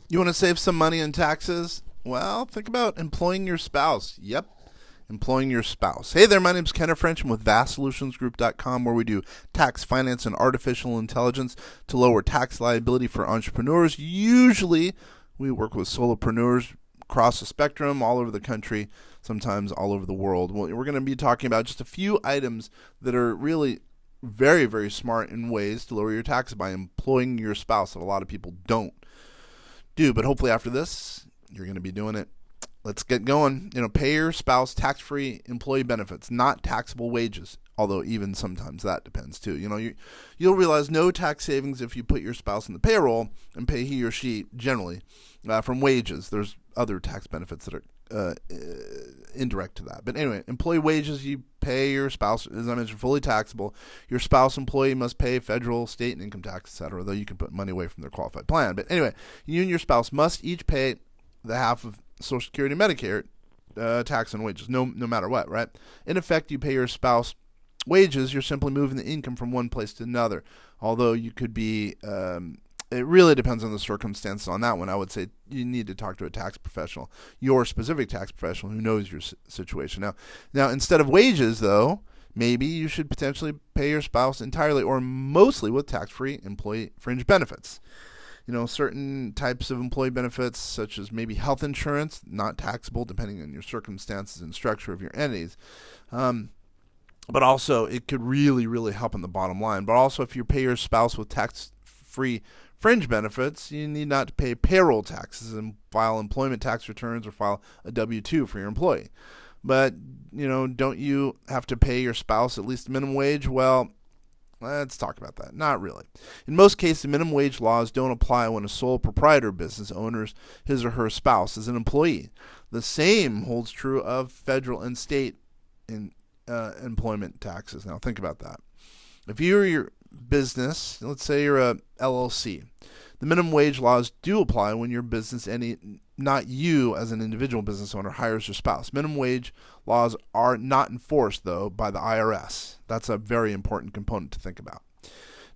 You want to save some money on taxes? Well, think about employing your spouse. Yep, employing your spouse. Hey there, my name's Kenneth French. I'm with vastsolutionsgroup.com, where we do tax, finance, and artificial intelligence to lower tax liability for entrepreneurs. Usually, we work with solopreneurs across the spectrum, all over the country, sometimes all over the world. Well, we're going to be talking about just a few items that are really very, very smart in ways to lower your taxes by employing your spouse that a lot of people don't do. But hopefully after this, you're going to be doing it. Let's get going. Pay your spouse tax-free employee benefits, not taxable wages. Although even sometimes that depends too. You'll realize no tax savings if you put your spouse in the payroll and pay he or she generally from wages. There's other tax benefits that are indirect to that. But anyway, employee wages, you pay your spouse, as I mentioned, fully taxable. Your spouse employee must pay federal, state, and income tax, etc., though you can put money away from their qualified plan. But anyway, you and your spouse must each pay the half of Social Security and Medicare tax and wages, no matter what, right? In effect, you pay your spouse wages, you're simply moving the income from one place to another. Although you could be, it really depends on the circumstances on that one. I would say you need to talk to a tax professional, your specific tax professional who knows your situation. Now, instead of wages, though, maybe you should potentially pay your spouse entirely or mostly with tax-free employee fringe benefits. Certain types of employee benefits, such as maybe health insurance, not taxable depending on your circumstances and structure of your entities. But also, it could really, really help in the bottom line. But also, if you pay your spouse with tax-free fringe benefits, you need not to pay payroll taxes and file employment tax returns or file a W-2 for your employee. But, don't you have to pay your spouse at least minimum wage? Well, let's talk about that. Not really. In most cases, minimum wage laws don't apply when a sole proprietor business owns his or her spouse as an employee. The same holds true of federal and state employment taxes. Now, think about that. If you're your business, let's say you're a LLC, the minimum wage laws do apply when your business not you as an individual business owner hires your spouse. Minimum wage laws are not enforced, though, by the IRS. That's a very important component to think about.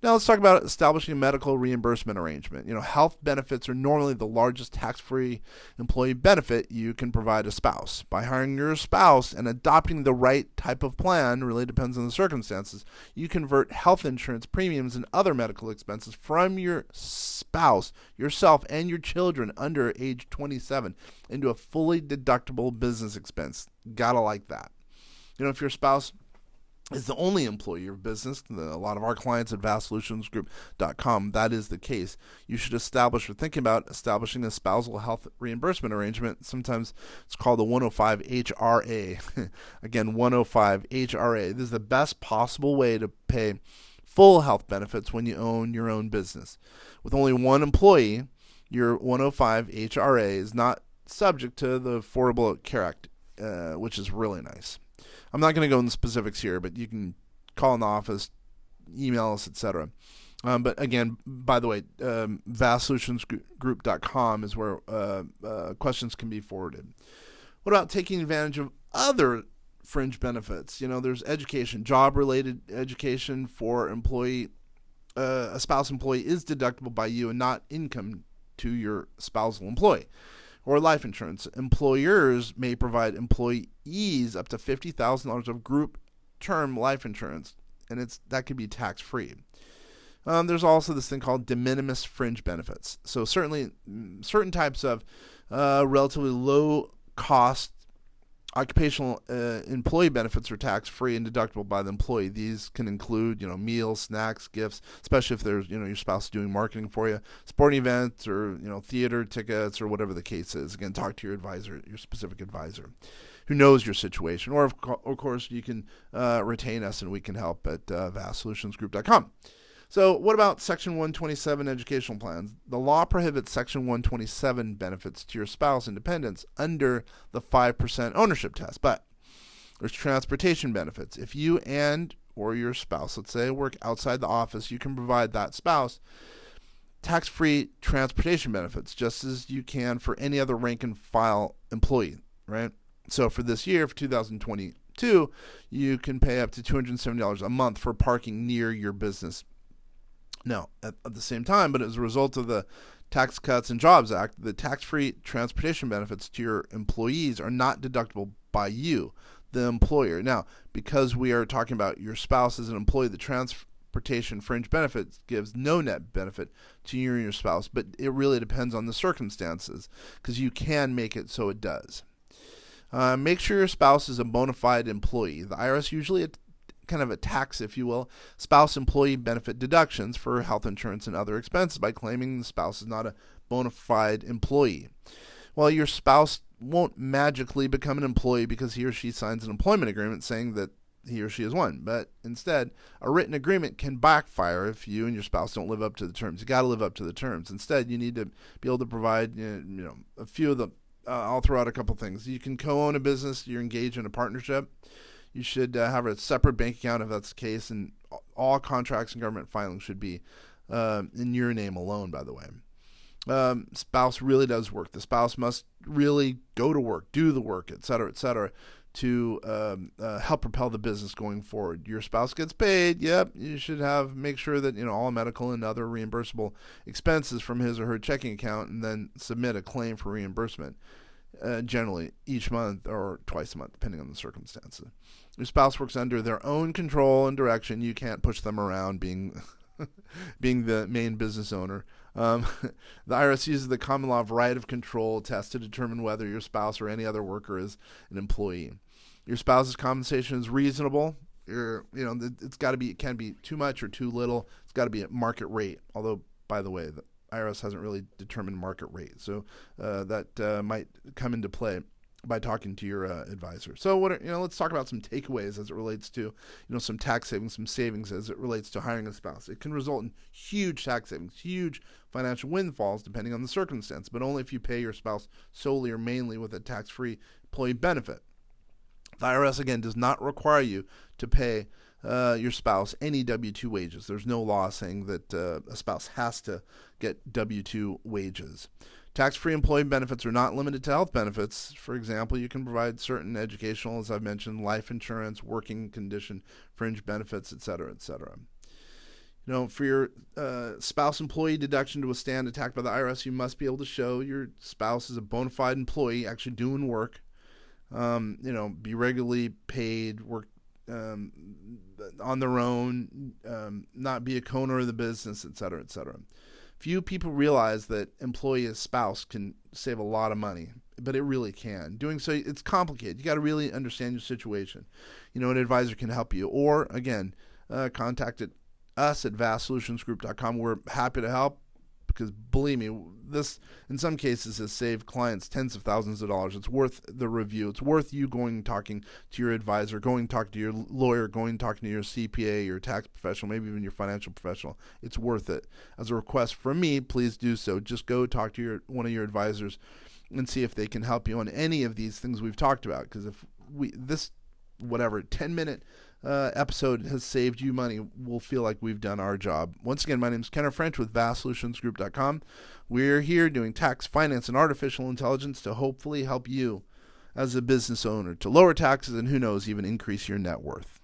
Now let's talk about establishing a medical reimbursement arrangement. Health benefits are normally the largest tax-free employee benefit you can provide a spouse. By hiring your spouse and adopting the right type of plan, really depends on the circumstances, you convert health insurance premiums and other medical expenses from your spouse, yourself, and your children under age 27 into a fully deductible business expense. Gotta like that. If your spouse is the only employee of business, a lot of our clients at vastsolutionsgroup.com, that is the case. You should thinking about establishing a spousal health reimbursement arrangement. Sometimes it's called the 105 HRA. Again, 105 HRA. This is the best possible way to pay full health benefits when you own your own business. With only one employee, your 105 HRA is not subject to the Affordable Care Act, which is really nice. I'm not going to go into specifics here, but you can call in the office, email us, etc. But again, by the way, vastsolutionsgroup.com is where questions can be forwarded. What about taking advantage of other fringe benefits? There's education, job-related education for employee. A spouse employee is deductible by you and not income to your spousal employee. Or life insurance. Employers may provide employees up to $50,000 of group term life insurance, and that could be tax-free. There's also this thing called de minimis fringe benefits. So certainly, certain types of relatively low-cost occupational employee benefits are tax-free and deductible by the employee. These can include, meals, snacks, gifts, especially if there's, your spouse doing marketing for you, sporting events, or, theater tickets, or whatever the case is. Again, talk to your advisor, your specific advisor, who knows your situation. Or, of course, you can retain us, and we can help at vastsolutionsgroup.com. So what about Section 127 educational plans? The law prohibits Section 127 benefits to your spouse and dependents under the 5% ownership test, but there's transportation benefits. If you and or your spouse, let's say, work outside the office, you can provide that spouse tax-free transportation benefits, just as you can for any other rank-and-file employee, right? So for this year, for 2022, you can pay up to $270 a month for parking near your business. Now, at the same time, but as a result of the Tax Cuts and Jobs Act, the tax-free transportation benefits to your employees are not deductible by you, the employer. Now, because we are talking about your spouse as an employee, the transportation fringe benefits gives no net benefit to you and your spouse, but it really depends on the circumstances, because you can make it so it does. Make sure your spouse is a bona fide employee. The IRS usually kind of attacks, if you will, spouse employee benefit deductions for health insurance and other expenses by claiming the spouse is not a bona fide employee. Well, your spouse won't magically become an employee because he or she signs an employment agreement saying that he or she is one, but instead, a written agreement can backfire if you and your spouse don't live up to the terms. You got to live up to the terms. Instead, you need to be able to provide, a few of the. I'll throw out a couple things. You can co-own a business. You're engaged in a partnership. You should have a separate bank account if that's the case, and all contracts and government filings should be in your name alone, by the way. Spouse really does work. The spouse must really go to work, do the work, et cetera, to help propel the business going forward. Your spouse gets paid. Yep, you should make sure that all medical and other reimbursable expenses from his or her checking account, and then submit a claim for reimbursement. Generally each month or twice a month, depending on the circumstances. Your spouse works under their own control and direction. You can't push them around, being the main business owner. The IRS uses the common law of right of control test to determine whether your spouse or any other worker is an employee. Your spouse's compensation is reasonable. It's got to be. It can't be too much or too little. It's got to be at market rate. Although, by the way, the IRS hasn't really determined market rate, so that might come into play by talking to your advisor. So let's talk about some takeaways as it relates to some tax savings, some savings as it relates to hiring a spouse. It can result in huge tax savings, huge financial windfalls depending on the circumstance, but only if you pay your spouse solely or mainly with a tax-free employee benefit. The IRS again does not require you to pay your spouse any W-2 wages. There's no law saying that a spouse has to get W-2 wages. Tax-free employee benefits are not limited to health benefits. For example, you can provide certain educational, as I've mentioned, life insurance, working condition, fringe benefits, et cetera, et cetera. For your spouse employee deduction to withstand attack by the IRS, you must be able to show your spouse is a bona fide employee, actually doing work, be regularly paid, work on their own, not be a co-owner of the business, et cetera, et cetera. Few people realize that employee as spouse can save a lot of money, but it really can. Doing so, it's complicated. You got to really understand your situation. An advisor can help you. Or, again, contact us at vastsolutionsgroup.com. We're happy to help because, believe me, this, in some cases, has saved clients tens of thousands of dollars. It's worth the review. It's worth you going and talking to your advisor, going and talking to your lawyer, going and talking to your CPA, your tax professional, maybe even your financial professional. It's worth it. As a request from me, please do so. Just go talk to one of your advisors and see if they can help you on any of these things we've talked about. Because if 10-minute episode has saved you money, we'll feel like we've done our job. Once again, my name is Kenneth French with vastsolutionsgroup.com. We're here doing tax, finance, and artificial intelligence to hopefully help you as a business owner to lower taxes and, who knows, even increase your net worth.